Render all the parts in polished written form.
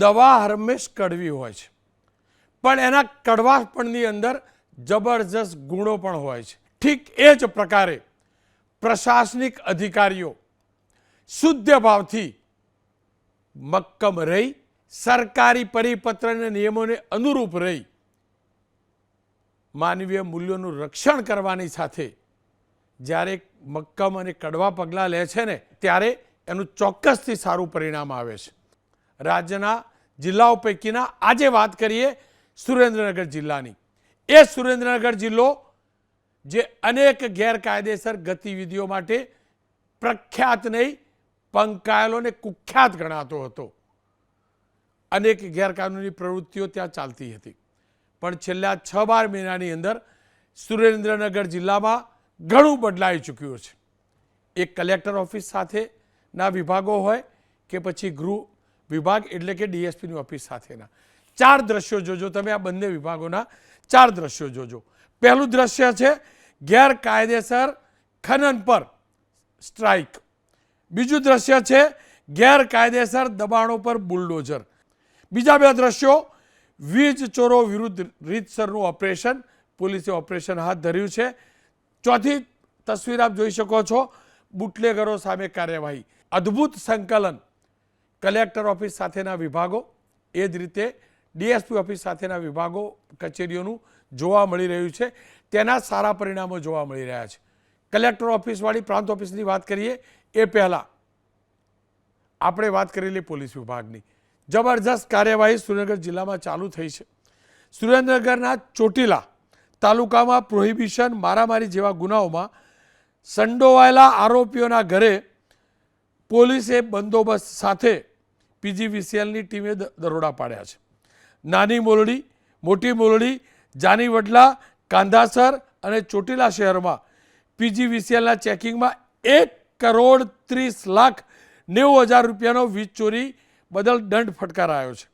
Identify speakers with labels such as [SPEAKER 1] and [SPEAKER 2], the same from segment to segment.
[SPEAKER 1] દવા હંમેશ કડવી હોય છે, પણ એના કડવાશપણની અંદર જબરજસ્ત ગુણો પણ હોય છે. ઠીક એ જ પ્રકારે પ્રશાસનિક અધિકારીઓ શુદ્ધ ભાવથી મક્કમ રહી સરકારી પરિપત્ર અને નિયમોને અનુરૂપ રહી માનવીય મૂલ્યોનું રક્ષણ કરવાની સાથે જ્યારે મક્કમ અને કડવા પગલાં લે છે ને ત્યારે એનું ચોક્કસથી સારું પરિણામ આવે છે. રાજ્યના જિલ્લાઓ પૈકીના આજે વાત કરીએ સુરેન્દ્રનગર જિલ્લાની. એ સુરેન્દ્રનગર જિલ્લો જે અનેક ગેરકાયદેસર ગતિવિધિઓ માટે પ્રખ્યાત નહીં પંકાયેલો ને કુખ્યાત ગણાતો હતો. અનેક ગેરકાનૂની પ્રવૃત્તિઓ ત્યાં ચાલતી હતી, પણ છેલ્લા 6-12 મહિનાની અંદર સુરેન્દ્રનગર જિલ્લામાં ઘણું બદલાઈ ચૂક્યું છે. એક કલેક્ટર ઓફિસ સાથેના વિભાગો હોય કે પછી ગૃહ વિભાગ એટલે કે ડીએસપીની ઓફિસ સાથેના 4 દ્રશ્યો જોજો તમે. આ બંને વિભાગોના 4 દ્રશ્યો જોજો. પહેલું દ્રશ્ય છે ગેરકાયદેસર ખનન પર સ્ટ્રાઇક. બીજું દ્રશ્ય છે ગેરકાયદેસર દબાણો પર બુલડોઝર. બીજા 2 દ્રશ્યો વીજ ચોરો વિરુદ્ધ રીતસરનું ઓપરેશન. પોલીસે ઓપરેશન હાથ ધર્યું છે. ચોથી તસવીર આપ જોઈ શકો છો, બુટલેગરો સામે કાર્યવાહી. અદ્ભુત સંકલન કલેક્ટર ઓફિસ સાથેના વિભાગો એ જ રીતે ડીએસપી ઓફિસ સાથેના વિભાગો કચેરીઓનું જોવા મળી રહ્યું છે. તેના સારા પરિણામો જોવા મળી રહ્યા છે. કલેક્ટર ઓફિસવાળી પ્રાંત ઓફિસની વાત કરીએ એ પહેલાં આપણે વાત કરેલી પોલીસ વિભાગની જબરજસ્ત કાર્યવાહી સુરેન્દ્રનગર જિલ્લામાં ચાલુ થઈ છે. સુરેન્દ્રનગરના ચોટીલા તાલુકામાં પ્રોહિબિશન મારામારી જેવા ગુનાઓમાં સંડોવાયેલા આરોપીઓના ઘરે પોલીસે બંદોબસ્ત સાથે પીજીવીસીએલની ટીમે દરોડા પાડ્યા છે. નાની મોરડી, મોટી મોરડી, જાનીવડલા, કાંધાસર અને ચોટીલા શહેરમાં પીજીવીસીએલના ચેકિંગમાં 1,30,90,000 રૂપિયાનો વીજ ચોરી બદલ દંડ ફટકારાયો છે.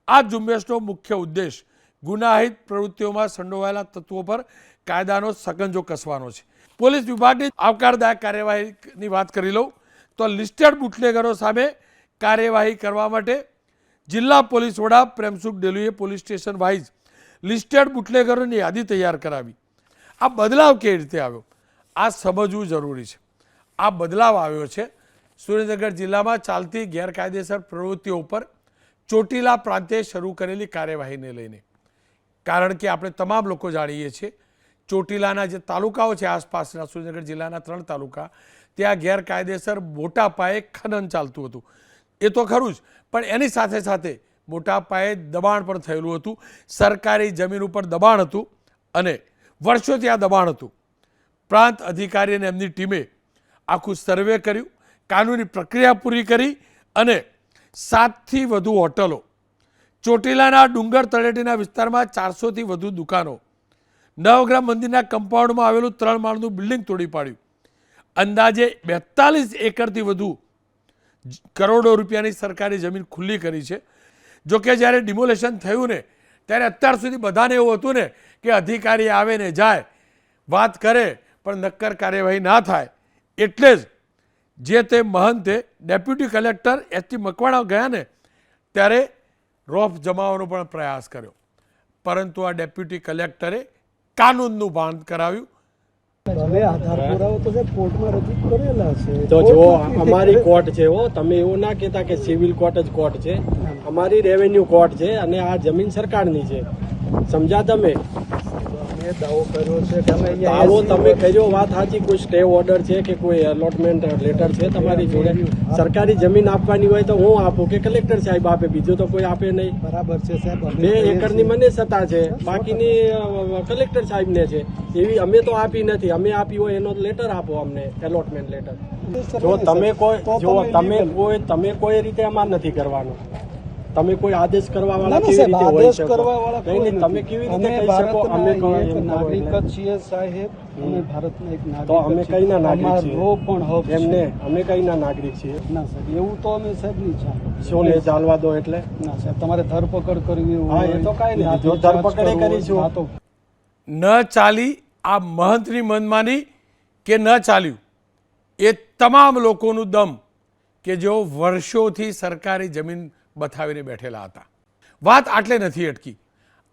[SPEAKER 1] આ ઝુંબેશનો મુખ્ય ઉદ્દેશ ગુનાહિત પ્રવૃત્તિઓમાં સંડોવાયેલા તત્વો પર કાયદાનો સકંજો કસવાનો છે. પોલીસ વિભાગની આવકારદાયક કાર્યવાહીની વાત કરી લઉં તો લિસ્ટેડ બુટલેગરો સામે કાર્યવાહી કરવા માટે જિલ્લા પોલીસ વડા પ્રેમસુખ ડેલુએ પોલીસ સ્ટેશન વાઇઝ લિસ્ટેડ બુટલેગરોની યાદી તૈયાર કરાવી. આ બદલાવ કેવી રીતે આવ્યો આ સમજવું જરૂરી છે. આ બદલાવ આવ્યો છે સુરેન્દ્રનગર જિલ્લામાં ચાલતી ગેરકાયદેસર પ્રવૃત્તિઓ ઉપર ચોટીલા પ્રાંતે શરૂ કરેલી કાર્યવાહીને લઈને. કારણ કે આપણે તમામ લોકો જાણીએ છીએ ચોટીલાના જે તાલુકાઓ છે આસપાસના સુરેન્દ્રનગર જિલ્લાના 3 તાલુકા ત્યાં ગેરકાયદેસર મોટા પાયે ખનન ચાલતું હતું. એ તો ખરું જ, પણ એની સાથે સાથે મોટા પાયે દબાણ પણ થયેલું હતું. સરકારી જમીન ઉપર દબાણ હતું અને વર્ષોથી આ દબાણ હતું. પ્રાંત અધિકારી અને એમની ટીમે આખું સર્વે કર્યું, કાનૂની પ્રક્રિયા પૂરી કરી અને 7થી વધુ હોટલો, ચોટીલાના ડુંગર તળેટીના વિસ્તારમાં 400થી વધુ દુકાનો, નવગ્રહ મંદિરના કમ્પાઉન્ડમાં આવેલું 3 માળનું બિલ્ડિંગ તોડી પાડ્યું. અંદાજે 42 એકરથી વધુ કરોડો રૂપિયાની સરકારી જમીન ખુલ્લી કરી છે. જોકે જ્યારે ડિમોલેશન થયું ને ત્યારે અત્યાર સુધી બધાને એવું હતું ને કે અધિકારી આવે ને જાય, વાત કરે પણ નક્કર કાર્યવાહી ના થાય. એટલે જ જે તે મહંતે ડેપ્યુટી કલેક્ટર એસટી મકવાણા ગયા ને ત્યારે રોફ જમાવવાનો પણ પ્રયાસ કર્યો, પરંતુ આ ડેપ્યુટી કલેક્ટરે કાનૂનનું ભાન કરાવ્યું.
[SPEAKER 2] હવે આધાર પુરાવો તો કોર્ટમાં રજૂ કરેલા છે.
[SPEAKER 3] તો જો અમારી કોર્ટ છે, તમે એવું ના કહેતા કે સિવિલ કોર્ટ જ કોર્ટ છે. અમારી રેવન્યુ કોર્ટ છે અને આ જમીન સરકારની છે. સમજા તમે?
[SPEAKER 2] દાવો કર્યો છે કે
[SPEAKER 3] દાવો તમે કર્યો, વાત સાચી. કોઈ સ્ટે ઓર્ડર છે કે કોઈ એલોટમેન્ટ લેટર છે તમારી જોડે? સરકારી જમીન આપવાની હોય તો હું આપું કે કલેક્ટર સાહેબ આપે, બીજું તો કોઈ આપે નહીં.
[SPEAKER 2] બરાબર છે સાહેબ.
[SPEAKER 3] 2 એકરની મને સત્તા છે, બાકીની કલેક્ટર સાહેબને છે. એવી અમે તો આપી નથી. અમે આપી હોય એનો લેટર આપો અમને, એલોટમેન્ટ લેટર. જો તમે કોઈ રીતે અમાર નથી કરવાનું. તમે કોઈ આદેશ કરવા વાળા કેવી રીતે હોય શકો? નહીં, તમે કેવી રીતે કહી શકો અમે
[SPEAKER 2] નાગરિક જ છીએ સાહેબ. અમે ભારતના એક નાગરિક.
[SPEAKER 3] તો અમે કઈના નાગરિક છીએ?
[SPEAKER 2] પણ હક
[SPEAKER 3] એમને અમે કઈના નાગરિક છીએ?
[SPEAKER 2] ના સાહેબ, એવું તો અમે સાહેબ નહીં ચાલે.
[SPEAKER 3] શું ને ચાલવા દો એટલે?
[SPEAKER 2] ના સાહેબ, તમારે ધરપકડ કરવી
[SPEAKER 3] હા, એ તો કઈ નહીં. જો ધરપકડે કરીશું
[SPEAKER 2] તો
[SPEAKER 1] ન ચાલી આ મહંતની મનમાની કે ન ચાલ્યું એ તમામ લોકોનું દમ કે જેઓ વર્ષોથી સરકારી જમીન બતાવીને બેઠેલા હતા. વાત આટલે નથી અટકી.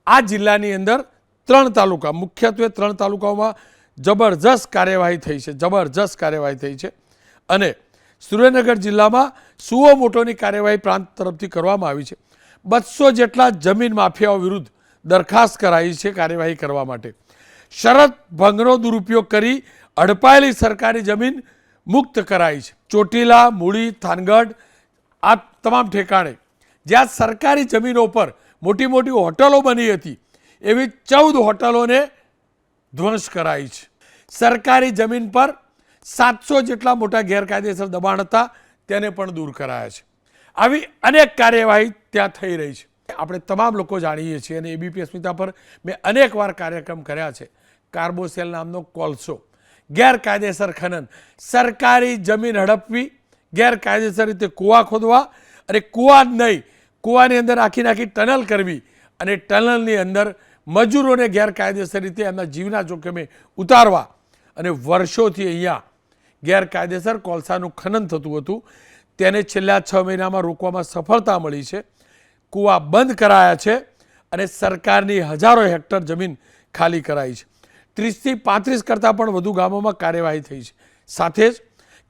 [SPEAKER 1] આ જિલ્લાની અંદર 3 તાલુકા, મુખ્યત્વે 3 તાલુકાઓમાં જબરજસ્ત કાર્યવાહી થઈ છે, જબરજસ્ત કાર્યવાહી થઈ છે. અને સુરેન્દ્રનગર જિલ્લામાં સુઓ મોટોની કાર્યવાહી પ્રાંત તરફથી કરવામાં આવી છે. 200 જેટલા જમીન માફિયાઓ વિરુદ્ધ દરખાસ્ત કરાઈ છે કાર્યવાહી કરવા માટે. શરત ભંગનો દુરુપયોગ કરી હડપાયેલી સરકારી જમીન મુક્ત કરાઈ છે. ચોટીલા, મૂળી, થાનગઢ આ તમામ ઠેકાણે જ્યાં સરકારી જમીનો પર મોટી મોટી હોટલો બની હતી એવી 14 હોટલોને ધ્વંસ કરાઈ છે. સરકારી જમીન પર 700 જેટલા મોટા ગેરકાયદેસર દબાણ હતા તેને પણ દૂર કરાયા છે. આવી અનેક કાર્યવાહી ત્યાં થઈ રહી છે. આપણે તમામ લોકો જાણીએ છીએ અને એબીપી અસ્મિતા પર મેં અનેકવાર કાર્યક્રમ કર્યા છે. કાર્બોસેલ નામનો કોલસો, ગેરકાયદેસર ખનન, સરકારી જમીન હડપવી, ગેરકાયદેસર રીતે કૂવા ખોદવા અને કૂવા જ નહીં, કૂવાની અંદર આખી ટનલ કરવી અને ટનલની અંદર મજૂરોને ગેરકાયદેસર રીતે એમના જીવના જોખમે ઉતારવા અને વર્ષોથી અહીંયા ગેરકાયદેસર કોલસાનું ખનન થતું હતું તેને છેલ્લા 6 મહિનામાં રોકવામાં સફળતા મળી છે. કૂવા બંધ કરાયા છે અને સરકારની હજારો હેક્ટર જમીન ખાલી કરાઈ છે. 30 થી 35 કરતાં પણ વધુ ગામોમાં કાર્યવાહી થઈ છે. સાથે જ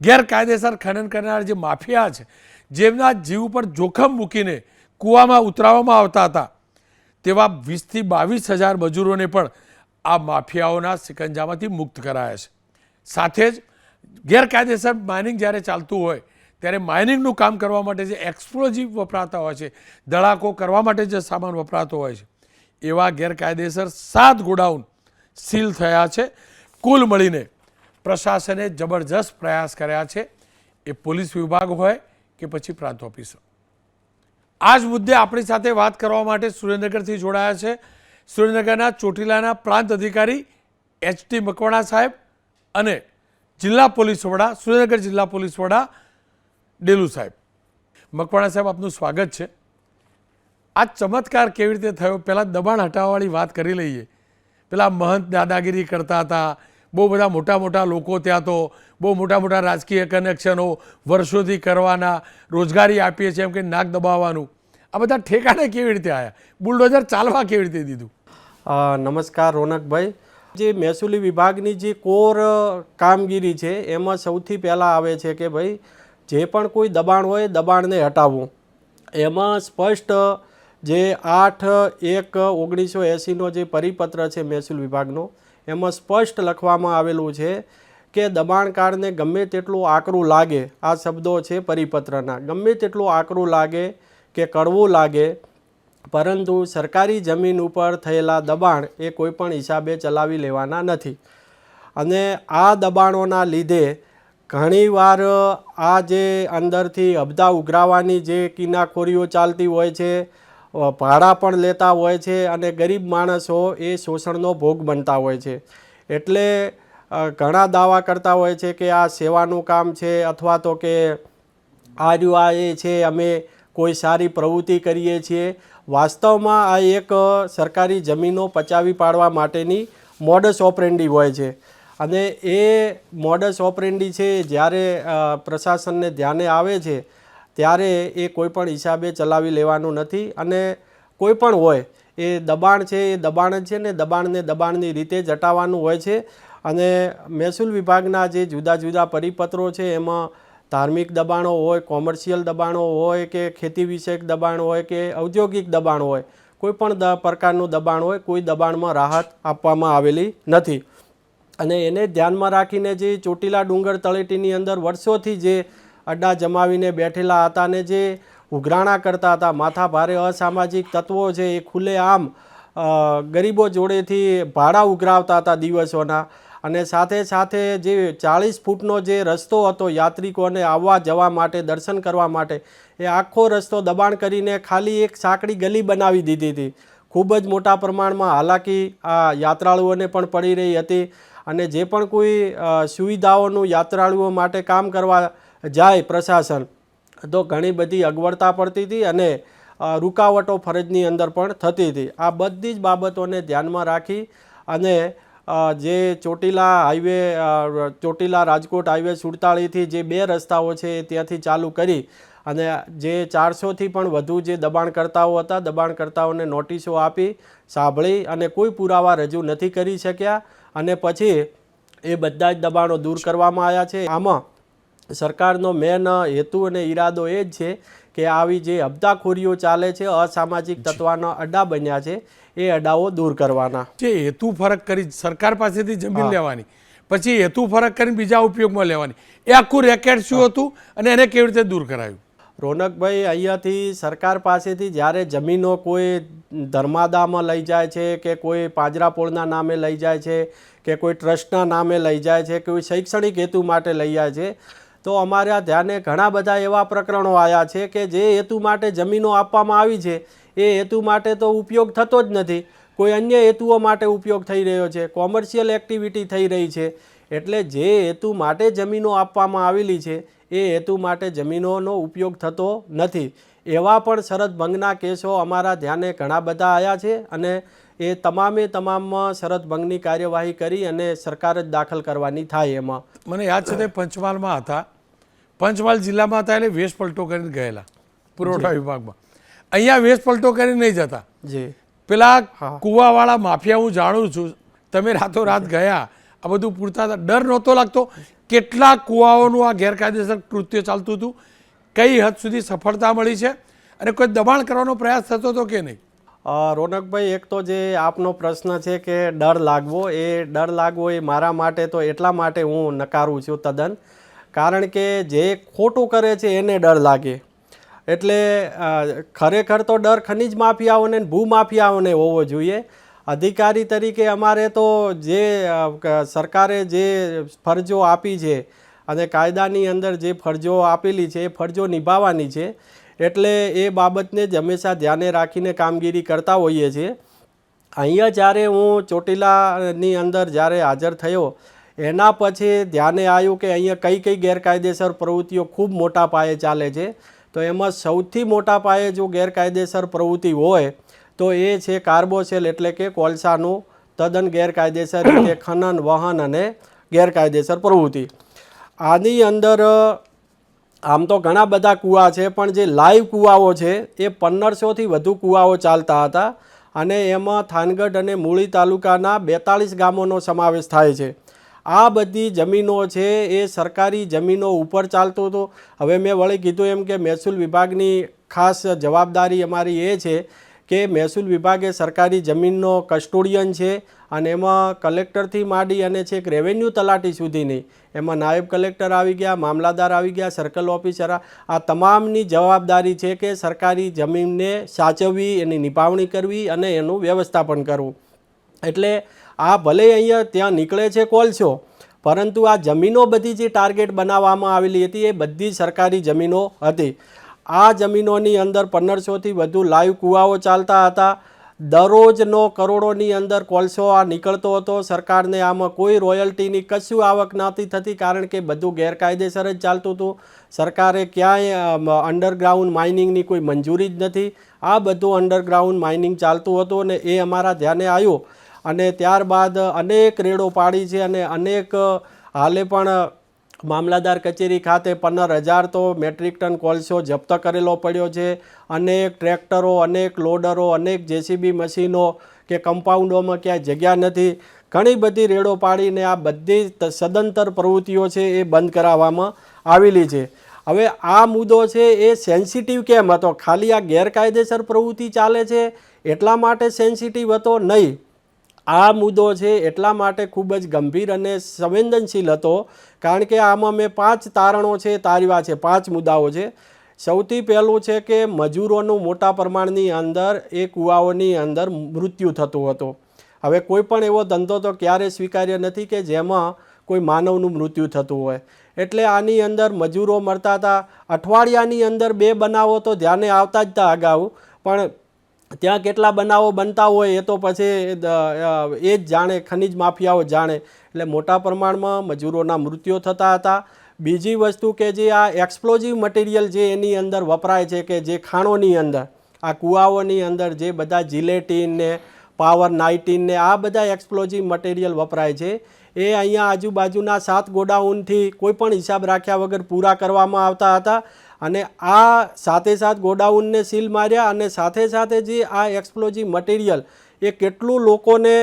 [SPEAKER 1] ગેરકાયદેસર ખનન કરનાર જે માફિયા છે, જેમના જીવ પર જોખમ મૂકીને કૂવામાં ઉતરાવવામાં આવતા હતા, તેવા 20 થી 22 હજાર મજૂરોને પણ આ માફિયાઓના સિકંજામાંથી મુક્ત કરાયા છે. સાથે જ ગેરકાયદેસર માઇનિંગ જ્યારે ચાલતું હોય ત્યારે માઇનિંગનું કામ કરવા માટે જે એક્સપ્લોઝિવ વપરાતા હોય છે, ધડાકો કરવા માટે જે સામાન વપરાતો હોય છે, એવા ગેરકાયદેસર 7 ગોડાઉન સીલ થયા છે. કુલ મળીને પ્રશાસને જબરજસ્ત પ્રયાસ કર્યા છે, એ પોલીસ વિભાગ હોય કે પછી પ્રાંત ઓફિસર. આ જ મુદ્દે આપણી સાથે વાત કરવા માટે સુરેન્દ્રનગરથી જોડાયા છે સુરેન્દ્રનગરના ચોટીલાના પ્રાંત અધિકારી HT મકવાણા સાહેબ અને જિલ્લા પોલીસ વડા, સુરેન્દ્રનગર જિલ્લા પોલીસ વડા ડેલુ સાહેબ. મકવાણા સાહેબ, આપનું સ્વાગત છે. આ ચમત્કાર કેવી રીતે થયો? પહેલાં દબાણ હટાવવાવાળી વાત કરી લઈએ. પેલા મહંત દાદાગીરી કરતા હતા, બહુ બધા મોટા મોટા લોકો ત્યાં તો બહુ મોટા મોટા રાજકીય કનેક્શનો વર્ષોથી કરવાના, રોજગારી આપીએ છીએ એમ કે નાક દબાવવાનું, આ બધા ઠેકાણે કેવી રીતે આવ્યા? બુલડોઝર ચાલવા કેવી રીતે દીધું?
[SPEAKER 3] નમસ્કાર રોનકભાઈ. જે મહેસૂલી વિભાગની જે કોર કામગીરી છે એમાં સૌથી પહેલાં આવે છે કે ભાઈ જે પણ કોઈ દબાણ હોય દબાણને હટાવવું. એમાં સ્પષ્ટ જે 8/1/1980નો જે પરિપત્ર છે મહેસૂલ વિભાગનો, એમાં સ્પષ્ટ લખવામાં આવેલું છે કે દબાણકારને ગમે તેટલું આકરું લાગે, આ શબ્દો છે પરિપત્રના, ગમે તેટલું આકરું લાગે કે કડવું લાગે, પરંતુ સરકારી જમીન ઉપર થયેલા દબાણ એ કોઈપણ હિસાબે ચલાવી લેવાના નથી. અને આ દબાણોના લીધે ઘણીવાર આ જે અંદરથી હબદા ઉઘરાવાની જે કિનાખોરીઓ ચાલતી હોય છે, ભાડા પણ લેતા હોય છે અને ગરીબ માણસો એ શોષણનો ભોગ બનતા હોય છે. એટલે ઘણા દાવા કરતા હોય છે કે આ સેવાનું કામ છે અથવા તો કે આ એ છે અમે કોઈ સારી પ્રવૃત્તિ કરીએ છીએ. વાસ્તવમાં આ એક સરકારી જમીનો પચાવી પાડવા માટેની મોડસ ઓપરેન્ડી હોય છે. અને એ મોડસ ઓપરેન્ડી છે જ્યારે પ્રશાસનને ધ્યાને આવે છે ત્યારે એ કોઈપણ હિસાબે ચલાવી લેવાનું નથી. અને કોઈ પણ હોય એ દબાણ છે એ દબાણ જ છે ને દબાણને દબાણની રીતે જ હટાવવાનું હોય છે. અને મહેસૂલ વિભાગના જે જુદા જુદા પરિપત્રો છે એમાં ધાર્મિક દબાણો હોય, કોમર્શિયલ દબાણો હોય કે ખેતી વિષયક દબાણ હોય કે ઔદ્યોગિક દબાણ હોય, કોઈ પણ પ્રકારનું દબાણ હોય, કોઈ દબાણમાં રાહત આપવામાં આવેલી નથી. અને એને ધ્યાનમાં રાખીને જે ચોટીલા ડુંગર તળેટીની અંદર વર્ષોથી જે અડ્ડા જમાવીને બેઠેલા હતા અને જે ઉઘરાણા કરતા હતા, માથા ભારે અસામાજિક તત્વો છે એ ખુલ્લેઆમ ગરીબો જોડેથી ભાડા ઉઘરાવતા હતા દિવસોના. અને સાથે સાથે જે 40 ફૂટનો જે રસ્તો હતો યાત્રિકોને આવવા જવા માટે, દર્શન કરવા માટે, એ આખો રસ્તો દબાણ કરીને ખાલી એક સાંકડી ગલી બનાવી દીધી હતી. ખૂબ જ મોટા પ્રમાણમાં હાલાકી આ યાત્રાળુઓને પણ પડી રહી હતી. અને જે પણ કોઈ સુવિધાઓનું યાત્રાળુઓ માટે કામ કરવા જાય પ્રશાસન, તો ઘણી બધી અગવડતા પડતી હતી અને રૂકાવટો ફરજની અંદર પણ થતી હતી. આ બધી જ બાબતોને ધ્યાનમાં રાખી અને જે ચોટીલા હાઈવે ચોટીલા રાજકોટ હાઈવે 47થી જે 2 રસ્તાઓ છે ત્યાંથી ચાલુ કરી અને જે 400થી પણ વધુ જે દબાણકર્તાઓ હતા, દબાણકર્તાઓને નોટિસો આપી, સાંભળી અને કોઈ પુરાવા રજૂ નથી કરી શક્યા અને પછી એ બધા જ દબાણો દૂર કરવામાં આવ્યા છે. આમાં સરકારનો મેન હેતુ અને ઈરાદો એ જ છે કે આવી જે હપ્તાખોરીઓ ચાલે છે, અસામાજિક તત્વના અડ્ડા બન્યા છે, એ અડ્ડાઓ દૂર કરવાના.
[SPEAKER 1] જે હેતુ ફરક કરી સરકાર પાસેથી જમીન લેવાની, પછી હેતુ ફરક કરીને બીજા ઉપયોગમાં લેવાની, એ આખું રેકેટ શું હતું અને એને કેવી રીતે દૂર કરાયું?
[SPEAKER 3] રોનકભાઈ, અહીંયાથી સરકાર પાસેથી જ્યારે જમીનો કોઈ ધર્માદામાં લઈ જાય છે કે કોઈ પાંજરાપોળના નામે લઈ જાય છે કે કોઈ ટ્રસ્ટના નામે લઈ જાય છે, કોઈ શૈક્ષણિક હેતુ માટે લઈ જાય છે, તો અમારા ધ્યાને ઘણા બધા એવા પ્રકરણો આવ્યા છે કે જે હેતુ માટે જમીનો આપવામાં આવી છે એ હેતુ માટે તો ઉપયોગ થતો જ નથી, કોઈ અન્ય હેતુઓ માટે ઉપયોગ થઈ રહ્યો છે, કોમર્શિયલ એક્ટિવિટી થઈ રહી છે. એટલે જે હેતુ માટે જમીનો આપવામાં આવેલી છે એ હેતુ માટે જમીનોનો ઉપયોગ થતો નથી. એવા પણ શરત ભંગના કેસો અમારા ધ્યાને ઘણા બધા આવ્યા છે અને એ તમામમાં શરત ભંગની કાર્યવાહી કરી અને સરકાર જ દાખલ કરવાની થાય. એમાં
[SPEAKER 1] મને યાદ છે તે પંચમહાલમાં હતા, પંચમહાલ જિલ્લામાં હતા એટલે વેશ પલટો કરીને ગયેલા પુરવઠા વિભાગમાં. અહીંયા વેશ પલટો કરીને નહીં જતા.
[SPEAKER 3] જી,
[SPEAKER 1] પેલા કુવાવાળા માફિયા હું જાણું છું, તમે રાતોરાત ગયા, આ બધું પૂરતા હતા, ડર નહોતો લાગતો? કેટલા કુવાઓનું આ ગેરકાયદેસર કૃત્ય ચાલતું હતું, કઈ હદ સુધી સફળતા મળી છે અને કોઈ દબાણ કરવાનો પ્રયાસ થતો હતો કે નહીં?
[SPEAKER 3] રોનકભાઈ, એક તો જે આપનો પ્રશ્ન છે કે ડર લાગવો એ મારા માટે તો એટલા માટે હું નકારું છું તદ્દન, કારણ કે જે ખોટું કરે છે એને ડર લાગે. એટલે ખરેખર તો ડર ખનિજ માફિયાઓને ભૂમાફિયાઓને હોવો જોઈએ. અધિકારી તરીકે અમારે તો જે સરકારે જે ફરજો આપી છે અને કાયદાની અંદર જે ફરજો આપેલી છે એ ફરજો નિભાવવાની છે. એટલે એ બાબતને જ હંમેશા ધ્યાને રાખીને કામગીરી કરતા હોઈએ છીએ. અહીંયા જ્યારે હું ચોટીલાની અંદર જ્યારે હાજર થયો એના પછી ધ્યાને આવ્યું કે અહીંયા કઈ ગેરકાયદેસર પ્રવૃત્તિઓ ખૂબ મોટા પાયે ચાલે છે. તો એમાં સૌથી મોટા પાયે જો ગેરકાયદેસર પ્રવૃત્તિ હોય તો એ છે કાર્બોસેલ, એટલે કે કોલસાનું તદ્દન ગેરકાયદેસર રીતે ખનન, વહન અને ગેરકાયદેસર પ્રવૃત્તિ. આની અંદર આમ તો ઘણા બધા કૂવા છે, પણ જે લાઈવ કૂવાઓ છે એ 1500થી વધુ કૂવાઓ ચાલતા હતા અને એમાં થાનગઢ અને મૂળી તાલુકાના 42 ગામોનો સમાવેશ થાય છે. આ બધી જમીનો છે એ સરકારી જમીનો ઉપર ચાલતું હતું. હવે મેં વળી કીધું એમ કે મહેસૂલ વિભાગની ખાસ જવાબદારી અમારી એ છે કે મહેસૂલ વિભાગે સરકારી જમીનનો કસ્ટોડિયન છે અને એમાં કલેક્ટરથી માંડી અને છેક રેવન્યુ તલાટી સુધીની, એમાં નાયબ કલેક્ટર આવી ગયા, મામલાદાર આવી ગયા, સર્કલ ઓફિસર, આ તમામની જવાબદારી છે કે સરકારી જમીનને સાચવવી, એની નિભાવણી કરવી અને એનું વ્યવસ્થાપન કરવું. એટલે આ ભલે અહીંયા ત્યાં નીકળે છે કોલસો, પરંતુ આ જમીનો બધી જે ટાર્ગેટ બનાવવામાં આવેલી હતી એ બધી સરકારી જમીનો હતી. આ જમીનોની અંદર 1500થી વધુ લાઈવ કૂવાઓ ચાલતા હતા. દરરોજનો કરોડોની અંદર કોલસો આ નીકળતો હતો. સરકારને આમાં કોઈ રોયલ્ટીની કશું આવક નહોતી થતી, કારણ કે બધું ગેરકાયદેસર જ ચાલતું હતું. સરકારે ક્યાંય અંડરગ્રાઉન્ડ માઇનિંગની કોઈ મંજૂરી જ નથી. આ બધું અંડરગ્રાઉન્ડ માઇનિંગ ચાલતું હતું અને એ અમારા ધ્યાને આવ્યું અને ત્યારબાદ અનેક રેડો પાડી છે અને અનેક હાલે પણ મામલાદાર કચેરી ખાતે 15,000 તો મેટ્રિક ટન કોલસો જપ્ત કરેલો પડ્યો છે. અનેક ટ્રેક્ટરો, અનેક લોડરો, અનેક જેસીબી મશીનો કે કમ્પાઉન્ડોમાં ક્યાંય જગ્યા નથી. ઘણી બધી રેડો પાડીને આ બધી સદંતર પ્રવૃત્તિઓ છે એ બંધ કરાવવામાં આવેલી છે. હવે આ મુદ્દો છે એ સેન્સિટિવ કેમ હતો? ખાલી આ ગેરકાયદેસર પ્રવૃત્તિ ચાલે છે એટલા માટે સેન્સિટિવ હતો? નહીં. આ મુદ્દો છે એટલા માટે ખૂબ જ ગંભીર અને સંવેદનશીલ હતો, કારણ કે આમાં મેં 5 તારણો છે તારવ્યા છે, 5 મુદ્દાઓ છે. સૌથી પહેલું છે કે મજૂરોનું મોટા પ્રમાણની અંદર એ કૂવાઓની અંદર મૃત્યુ થતું હતું. હવે કોઈ પણ એવો ધંધો તો ક્યારેય સ્વીકાર્ય નથી કે જેમાં કોઈ માનવનું મૃત્યુ થતું હોય. એટલે આની અંદર મજૂરો મરતા હતા. અઠવાડિયાની અંદર 2 બનાવો તો ધ્યાને આવતા જ હતા અગાઉ, પણ ત્યાં કેટલા બનાવો બનતા હોય એ તો પછી એ જ જાણે, ખનિજ માફિયાઓ જાણે. એટલે મોટા પ્રમાણમાં મજૂરોના મૃત્યુ થતા હતા. બીજી વસ્તુ કે જે આ એક્સપ્લોઝિવ મટીરિયલ જે એની અંદર વપરાય છે, કે જે ખાણોની અંદર, આ કૂવાઓની અંદર જે બધા જિલેટીન ને પાવર 19 ને આ બધા એક્સપ્લોઝિવ મટીરિયલ વપરાય છે. એ અહીંયા આજુબાજુના 7 ગોડાઉનથી કોઈ પણ હિસાબ રાખ્યા વગર પૂરા કરવામાં આવતા હતા અને આ સાથે ગોડાઉનને સીલ માર્યા અને સાથે જે આ એક્સપ્લોઝિવ મટીરિયલ એ કેટલું લોકોને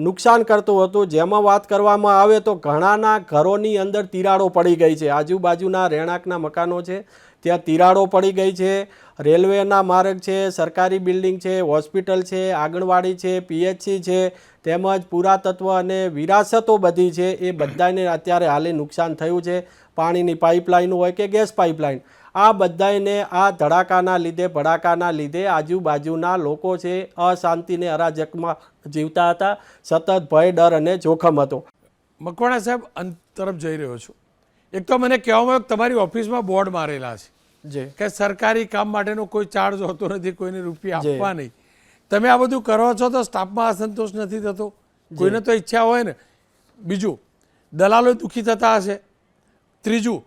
[SPEAKER 3] નુકસાન કરતું હતું. જેમાં વાત કરવામાં આવે તો ઘણાના ઘરોની અંદર તિરાડો પડી ગઈ છે. આજુબાજુના રહેણાંકના મકાનો છે ત્યાં તિરાડો પડી ગઈ છે. રેલવેના માર્ગ છે, સરકારી બિલ્ડિંગ છે, હોસ્પિટલ છે, આંગણવાડી છે, PHC છે, તેમજ પુરાતત્વ અને વિરાસતો બધી છે એ બધાને અત્યારે હાલે નુકસાન થયું છે. પાણીની પાઇપલાઇન હોય કે ગેસ પાઇપલાઇન, આ બધાને આ ભડાકાના લીધે આજુબાજુના લોકો છે અશાંતિને અરાજકમાં જીવતા હતા. સતત ભય, ડર અને જોખમ હતો.
[SPEAKER 1] મકવાણા સાહેબ, અંત તરફ જઈ રહ્યો છું. એક તો મને કહેવામાં આવ્યું કે તમારી ઓફિસમાં બોર્ડ મારેલા છે કે સરકારી કામ માટેનો કોઈ ચાર્જ હોતો નથી, કોઈને રૂપિયા આપવા નહીં. તમે આ બધું કરો છો તો સ્ટાફમાં અસંતોષ નથી થતો? કોઈને તો ઈચ્છા હોય ને. બીજું, દલાલો દુઃખી થતા હશે. ત્રીજું,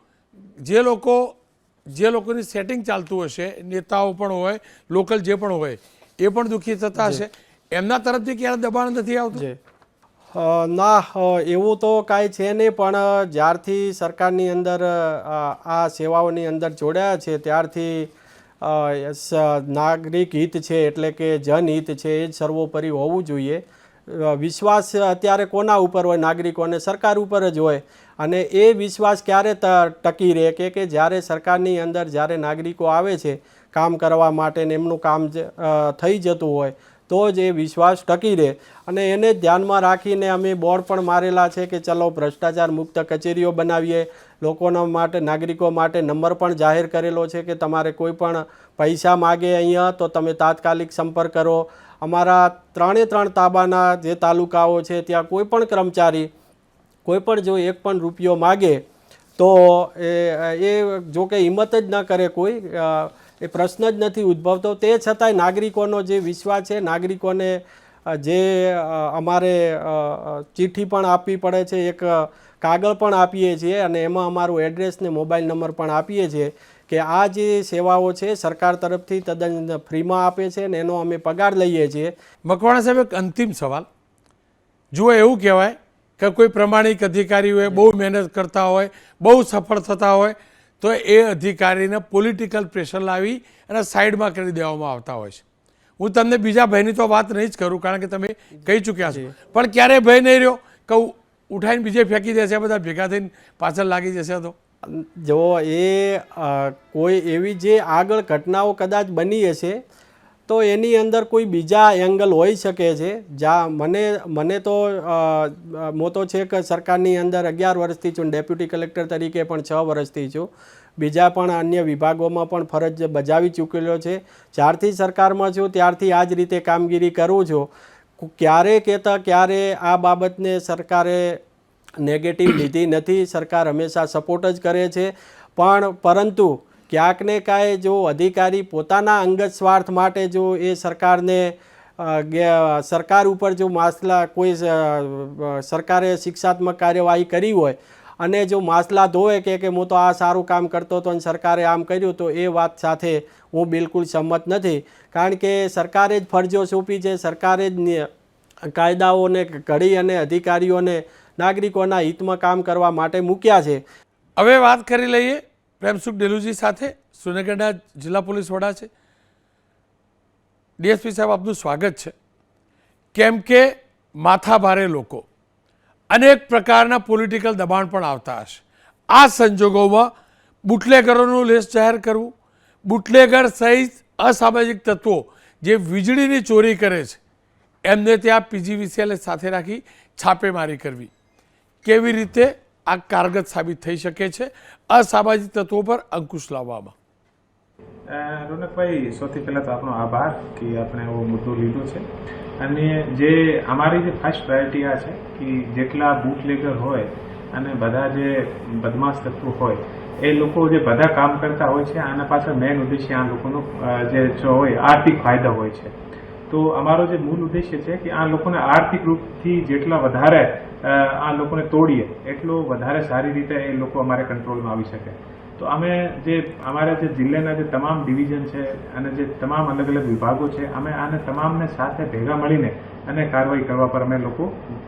[SPEAKER 1] જે લોકોની સેટિંગ ચાલતું હશે, નેતાઓ પણ હોય, લોકલ જે પણ હોય, એ પણ દુઃખી થતા હશે. એમના તરફથી ક્યારે દબાણ નથી આવતું?
[SPEAKER 3] ના, એવું તો કાંઈ છે નહીં. પણ જ્યારથી સરકારની અંદર આ સેવાઓની અંદર જોડાયા છે ત્યારથી નાગરિક હિત છે એટલે કે જનહિત છે એ જ સર્વોપરી હોવું જોઈએ. વિશ્વાસ અત્યારે કોના ઉપર હોય? નાગરિકોને સરકાર ઉપર જ હોય. અને એ વિશ્વાસ ક્યારે ટકી રહે કે જ્યારે સરકારની અંદર જ્યારે નાગરિકો આવે છે કામ કરવા માટે ને એમનું કામ થઈ જતું હોય તો જ એ વિશ્વાસ ટકી રહે. અને એને ધ્યાનમાં રાખીને અમે બોર્ડ પણ મારેલા છે કે ચલો ભ્રષ્ટાચાર મુક્ત કચેરીઓ બનાવીએ. લોકોના માટે, નાગરિકો માટે નંબર પણ જાહેર કરેલો છે કે તમારે કોઈ પણ પૈસા માગે અહીંયા તો તમે તાત્કાલિક સંપર્ક કરો. અમારા 3 તાબાના જે તાલુકાઓ છે ત્યાં કોઈ પણ કર્મચારી કોઈ પણ જો 1 પણ રૂપિયો માગે તો એ જો કે હિંમત જ ન કરે, કોઈ એ પ્રશ્ન જ નથી ઉદ્ભવતો. તે છતાંય નાગરિકોનો જે વિશ્વાસ છે, નાગરિકોને જે અમારે ચિઠ્ઠી પણ આપવી પડે છે, એક કાગળ પણ આપીએ છીએ અને એમાં અમારું એડ્રેસ ને મોબાઈલ નંબર પણ આપીએ છીએ કે આ જે સેવાઓ છે સરકાર તરફથી તદ્દન ફ્રીમાં આપે છે ને એનો અમે પગાર લઈએ છીએ.
[SPEAKER 1] મકવાણા સાહેબ, એક અંતિમ સવાલ. જુઓ, એવું કહેવાય કે કોઈ પ્રમાણિક અધિકારી હોય, બહુ મહેનત કરતા હોય, બહુ સફળ થતા હોય તો એ અધિકારીને પોલિટિકલ પ્રેશર લાવી અને સાઈડમાં કરી દેવામાં આવતા હોય છે. હું તમને બીજા ભયની તો વાત નહીં જ કરું કારણ કે તમે કહી ચૂક્યા છો, પણ ક્યારેય ભય નહીં રહ્યો કે ઉઠાઈને બીજે ફેંકી દેશે, બધા ભેગા થઈને પાછળ લાગી જશે? તો
[SPEAKER 3] જો એ કોઈ એવી જે આગળ ઘટનાઓ કદાચ બની હશે તો એની અંદર કોઈ બીજા એંગલ હોઈ શકે છે. મને તો મોટો છે કે સરકારની અંદર 11 વર્ષથી છું, ડેપ્યુટી કલેક્ટર તરીકે પણ 6 વર્ષથી છું, બીજા પણ અન્ય વિભાગોમાં પણ ફરજ બજાવી ચૂકેલો છે. જ્યારથી સરકારમાં છું ત્યારથી આ જ રીતે કામગીરી કરું છું. ક્યારે આ બાબતને સરકારે નેગેટિવ લીધી નથી. સરકાર હંમેશા સપોર્ટ જ કરે છે. પરંતુ ક્યાંક ને કાંઈ જો અધિકારી પોતાના અંગત સ્વાર્થ માટે જો એ સરકાર ઉપર જો કોઈ સરકારે શિક્ષાત્મક કાર્યવાહી કરી હોય અને જો માસલા ધોવે કે હું તો આ સારું કામ કરતો હતો અને સરકારે આમ કર્યું, તો એ વાત સાથે હું બિલકુલ સંમત નથી. કારણ કે સરકારે જ ફરજો સોંપી છે, સરકારે જ કાયદાઓને ઘડી અને અધિકારીઓને નાગરિકોના હિતમાં કામ કરવા માટે મૂક્યા છે.
[SPEAKER 1] હવે વાત કરી લઈએ પ્રેમસુખ ડેલુજી સાથે. સુરેન્દ્રનગરના જિલ્લા પોલીસ વડા છે. DSP સાહેબ, આપનું સ્વાગત છે. કેમ કે માથાભારે લોકો, અનેક પ્રકારના પોલિટિકલ દબાણ પણ આવતા હશે. આ સંજોગોમાં બુટલેગરોનું લિસ્ટ જાહેર કરવું, બુટલેગર સહિત અસામાજિક તત્વો જે વીજળીની ચોરી કરે છે એમને ત્યાં PGVCL સાથે રાખી છાપેમારી કરવી, કેવી રીતે આ કારગત સાબિત થઈ શકે છે અસામાજિક તત્વો પર અંકુશ લાવવામાં?
[SPEAKER 4] રોનકભાઈ, સૌથી પહેલાં તો આપણો આભાર કે આપણે એવો મુદ્દો લીધો છે. અને જે અમારી જે ફર્સ્ટ પ્રાયોરિટી આ છે કે જેટલા બુટલેગર હોય અને બધા જે બદમાશ તત્વો હોય એ લોકો જે બધા કામ કરતા હોય છે, આના પાછળ મેઇન ઉદ્દેશ્ય આ લોકોનો જે હોય આર્થિક ફાયદા હોય છે. તો અમારો જે મૂળ ઉદ્દેશ્ય છે કે આ લોકોને આર્થિક રૂપથી જેટલા વધારે આ લોકોને તોડીએ એટલો વધારે સારી રીતે એ લોકો અમારે કંટ્રોલમાં આવી શકે. તો અમે જે અમારા જે જિલ્લાના જે તમામ ડિવિઝન છે અને જે તમામ અલગ અલગ વિભાગો છે અમે આને તમામને સાથે ભેગા મળીને અને કાર્યવાહી કરવા પર અમે લોકો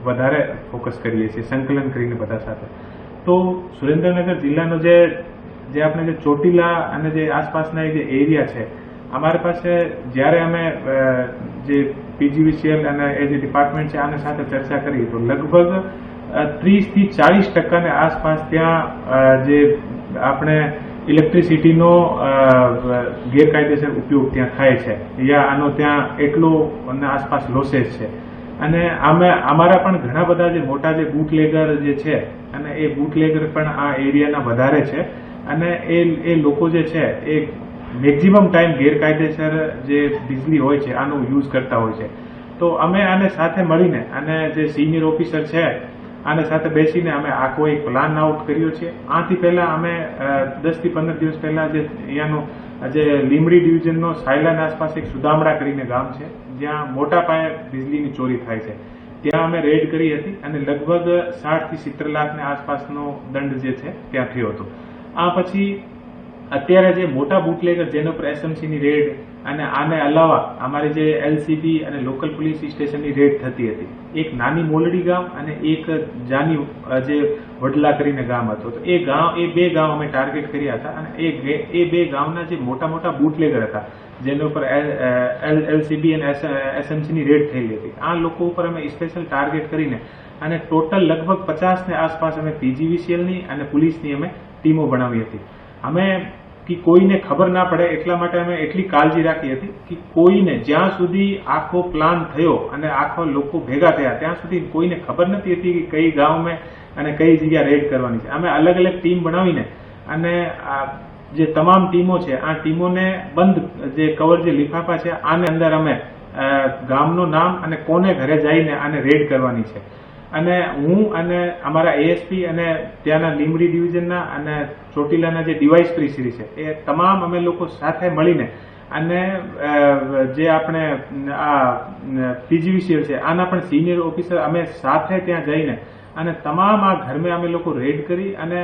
[SPEAKER 4] વધારે ફોકસ કરીએ છીએ, સંકલન કરીને બધા સાથે. તો સુરેન્દ્રનગર જિલ્લાનો જે આપણે જે ચોટીલા અને જે આસપાસના જે એરિયા છે, અમારી પાસે જ્યારે અમે જે પીજીવીસીએલ અને એ જે ડિપાર્ટમેન્ટ છે આને સાથે ચર્ચા કરી તો લગભગ 30 થી 40% આસપાસ ત્યાં જે આપણે ઇલેક્ટ્રિસિટીનો ગેરકાયદેસર ઉપયોગ ત્યાં થાય છે યા આનો ત્યાં એટલો આસપાસ લોસેસ છે. અને અમારા પણ ઘણા બધા જે મોટા જે બુટલેગર જે છે અને એ બુટલેગર પણ આ એરિયાના વધારે છે અને એ લોકો જે છે એ મેક્સિમમ ટાઈમ ગેરકાયદેસર જે વીજળી હોય છે આનો યુઝ કરતા હોય છે. તો અમે આને સાથે મળીને અને જે સિનિયર ઓફિસર છે આને સાથે બેસીને અમે આખો એક પ્લાન આઉટ કર્યો છે. આથી પહેલા અમે 10 થી 15 દિવસ પહેલા જે અહીંયાનો જે લીમડી ડિવિઝનનો સાયલાન આસપાસ એક સુદામડા કરીને ગામ છે જ્યાં મોટા પાયે વીજળીની ચોરી થાય છે, ત્યાં અમે રેડ કરી હતી અને લગભગ 60 થી 70 લાખની આસપાસનો દંડ જે છે ત્યાં થયો હતો. આ પછી અત્યારે જે મોટા બુટલેગર જેના પર એસએમસીની રેડ અને આને અલાવા અમારી જે એલસીબી અને લોકલ પોલીસ સ્ટેશનની રેડ થતી હતી. એક નાની મોલડી ગામ અને એક જાની જે વડલા કરીને ગામ હતો. તો એ બે ગામ અમે ટાર્ગેટ કર્યા હતા અને એ બે ગામના જે મોટા મોટા બુટલેગર હતા જેના ઉપર એલસીબી અને એસએમસીની રેડ થયેલી હતી. આ લોકો ઉપર અમે સ્પેશિયલ ટાર્ગેટ કરીને અને ટોટલ લગભગ 50 આસપાસ અમે પીજીવીસીએલની અને પોલીસની અમે ટીમો બનાવી હતી. અમે કે કોઈને ખબર ના પડે એટલા માટે અમે એટલી કાળજી રાખી હતી કે કોઈને જ્યાં સુધી આખો પ્લાન થયો અને આખો લોકો ભેગા થયા ત્યાં સુધી કોઈને ખબર નથી હતી કે કઈ ગામમાં અને કઈ જગ્યા રેડ કરવાની છે. અમે અલગ અલગ ટીમ બનાવીને અને જે તમામ ટીમો છે આ ટીમોને બંધ જે કવર જે લિફાફા છે આને અંદર અમે ગામનું નામ અને કોને ઘરે જઈને આને રેડ કરવાની છે. અને હું અને અમારા એએસપી અને ત્યાંના લીમડી ડિવિઝનના અને ચોટીલાના જે ડીવાયએસપી શ્રી છે એ તમામ અમે લોકો સાથે મળીને અને જે આપણે આ પીજીવીસીએલ છે આના પણ સિનિયર ઓફિસર અમે સાથે ત્યાં જઈને અને તમામ આ ઘરમાં અમે લોકો રેડ કરી અને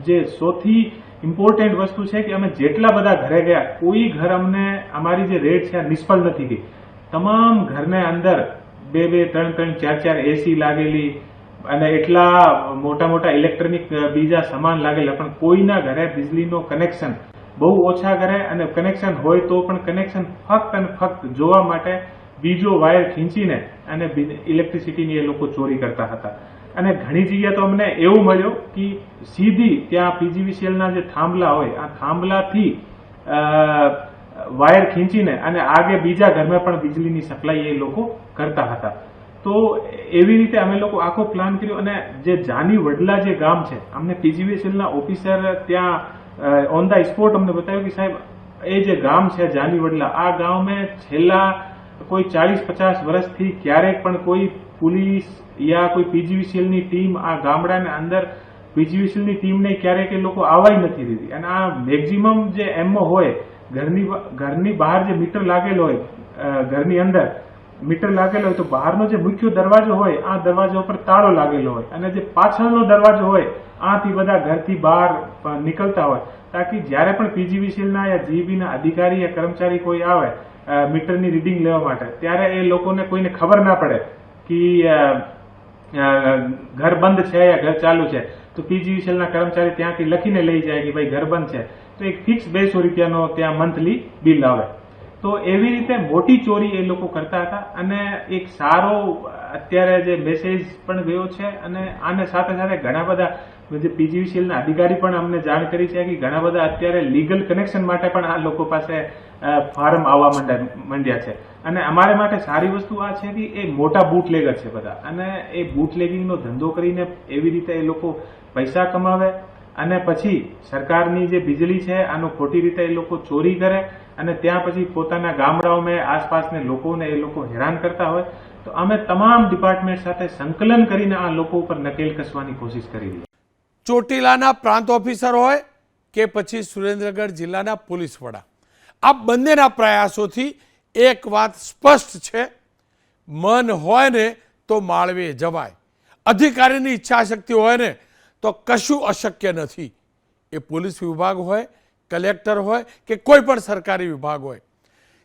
[SPEAKER 4] જે સૌથી ઇમ્પોર્ટન્ટ વસ્તુ છે કે અમે જેટલા બધા ઘરે ગયા કોઈ ઘર અમને અમારી જે રેડ છે આ નિષ્ફળ નથી ગઈ. તમામ ઘરને અંદર 2-2, 3-3, 4-4 એસી લાગેલી અને એટલા મોટા મોટા ઇલેક્ટ્રોનિક બીજા સામાન લાગેલા પણ કોઈના ઘરે વીજળીનો કનેક્શન બહુ ઓછા ઘરે અને કનેક્શન હોય તો પણ કનેક્શન ફક્ત અને ફક્ત જોવા માટે બીજો વાયર ખીંચીને અને ઇલેક્ટ્રિસિટીની એ લોકો ચોરી કરતા હતા. અને ઘણી જગ્યાએ તો અમને એવું મળ્યું કે સીધી ત્યાં પીજીવીસીએલના જે થાંભલા હોય આ થાંભલાથી વાયર ખીંચીને અને આગે બીજા ઘરમાં પણ વીજળીની સપ્લાય એ લોકો કરતા હતા. તો એવી રીતે અમે લોકો આખો પ્લાન કર્યો અને જે જાની વડલા જે ગામ છે અમને પીજીવીસીએલના ઓફિસર ત્યાં ઓન ધ સ્પોટ અમને બતાવ્યું કે સાહેબ એ જે ગામ છે જાની વડલા આ ગામમાં છેલ્લા કોઈ 40-50 વર્ષથી ક્યારેક પણ કોઈ પોલીસ યા કોઈ પીજીવીસીએલની ટીમ આ ગામડાને અંદર પીજીવીસીએલની ટીમને ક્યારેક એ લોકો આવવા નથી દીધી. અને આ મેક્સિમમ જે એમઓ હોય ઘરની બહાર જે મીટર લાગેલો હોય ઘરની અંદર મીટર લાગેલો હોય તો બહારનો જે મુખ્ય દરવાજો હોય આ દરવાજા ઉપર તાળો લાગેલો હોય અને જે પાછળનો દરવાજો હોય આથી બધા ઘરથી બહાર નીકળતા હોય તાકી જ્યારે પણ પીજીવીસીએલના યા જીબીના અધિકારી યા કર્મચારી કોઈ આવે મીટરની રીડિંગ લેવા માટે ત્યારે એ લોકોને કોઈને ખબર ના પડે કે ઘર બંધ છે યા ઘર ચાલુ છે. તો પીજીવીસીએલના કર્મચારી ત્યાંથી લખીને લઈ જાય કે ભાઈ ઘર બંધ છે તો એક ફિક્સ 200 રૂપિયાનો ત્યાં મંથલી બિલ આવે. તો એવી રીતે મોટી ચોરી એ લોકો કરતા હતા અને એક સારો અત્યારે જે મેસેજ પણ ગયો છે અને આને સાથે સાથે ઘણા બધા જે પીજીવીસીએલના અધિકારી પણ અમને જાણ કરી છે કે ઘણા બધા અત્યારે લીગલ કનેક્શન માટે પણ આ લોકો પાસે ફાર્મ આવવા માંડ્યા છે. અને અમારે માટે સારી વસ્તુ આ છે કે એ મોટા બુટલેગર છે બધા અને એ બુટલેગિંગનો ધંધો કરીને એવી રીતે એ લોકો પૈસા કમાવે અને પછી સરકારની જે વીજળી છે આનો ખોટી રીતે એ લોકો ચોરી કરે અને ત્યાં પછી પોતાના ગામડાઓમાં આસપાસના લોકોને એ લોકો હેરાન કરતા હોય. તો અમે તમામ ડિપાર્ટમેન્ટ સાથે સંકલન કરીને આ લોકો ઉપર નકેલ કસવાની કોશિશ કરી રહી.
[SPEAKER 1] ચોટીલાના પ્રાંત ઓફિસર હોય કે પછી સુરેન્દ્રનગર જિલ્લાના પોલીસ વડા આ બંનેના પ્રયાસોથી એક વાત સ્પષ્ટ છે, મન હોય ને તો માળવે જવાય. અધિકારીની ઈચ્છાશક્તિ હોય ને તો કશું અશક્ય નથી. એ પોલીસ વિભાગ હોય, કલેક્ટર હોય કે કોઈ પણ સરકારી વિભાગ હોય,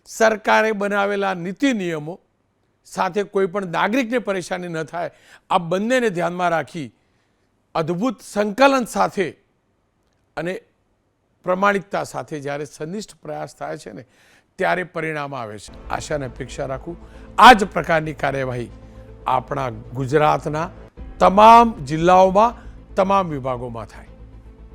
[SPEAKER 1] સરકારે બનાવેલા નીતિ નિયમો સાથે કોઈ પણ નાગરિકને પરેશાની ન થાય, આ બંનેને ધ્યાનમાં રાખી અદ્ભુત સંકલન સાથે અને પ્રમાણિકતા સાથે જ્યારે સંનિષ્ઠ પ્રયાસ થાય છે ને ત્યારે પરિણામ આવે છે. આશા અને અપેક્ષા રાખું આ જ પ્રકારની કાર્યવાહી આપણા ગુજરાતના તમામ જિલ્લાઓમાં, તમામ વિભાગોમાં થાય.